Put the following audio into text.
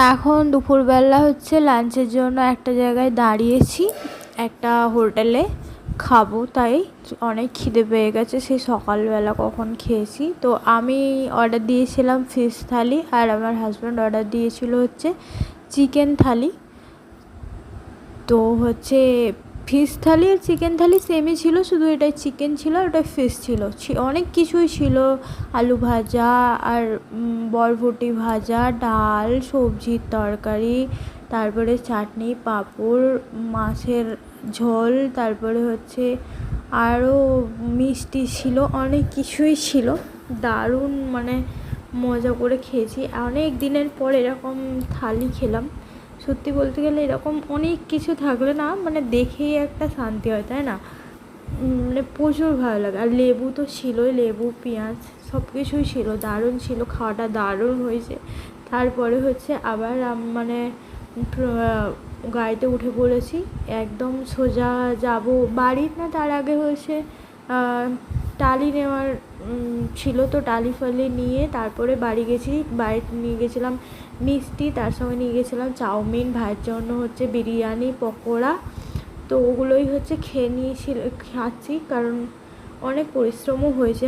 এখন দুপুরবেলা হচ্ছে লাঞ্চের জন্য একটা জায়গায় দাঁড়িয়েছি, একটা হোটেলে খাবো, তাই অনেক খিদে পেয়ে গেছে। সেই সকালবেলা কখন খেয়েছি। তো আমি অর্ডার দিয়েছিলাম ফিশ থালি, আর আমার হাজব্যান্ড অর্ডার দিয়েছিল হচ্ছে চিকেন থালি। তো হচ্ছে ফিশ থালি আর চিকেন থালি সেমই ছিল, শুধু এটাই চিকেন ছিল, ওটাই ফিশ ছিল। অনেক কিছুই ছিল, আলু ভাজা আর বরবটি ভাজা, ডাল, সবজির তরকারি, তারপরে চাটনি, পাঁপড়, মাছের ঝোল, তারপরে হচ্ছে আরও মিষ্টি ছিল, অনেক কিছুই ছিল। দারুণ মানে মজা করে খেয়েছি। অনেক দিনের পর এরকম থালি খেলাম। সত্যি বলতে গেলে এরকম অনেক কিছু থাকলে না মানে দেখেই একটা শান্তি হয়, তাই না? মানে প্রচুর ভালো লাগে। আর লেবু তো ছিলই, লেবু, পেঁয়াজ সব কিছুই ছিল, দারুণ ছিল, খাওয়াটা দারুণ হয়েছে। তারপরে হচ্ছে আবার মানে গাড়িতে উঠে পড়েছি, একদম সোজা যাব বাড়ি। না, তার আগে হচ্ছে টালি নেওয়ার ছিল, তো টালি ফালি নিয়ে তারপরে বাড়ি গেছি। বাড়িতে নিয়ে গেছিলাম মিষ্টি, তার সঙ্গে নিয়ে গেছিলাম চাউমিন, ভাইয়ের জন্য হচ্ছে বিরিয়ানি, পকোড়া। তো ওগুলোই হচ্ছে খেয়ে খাচ্ছি, কারণ অনেক পরিশ্রমও হয়েছে।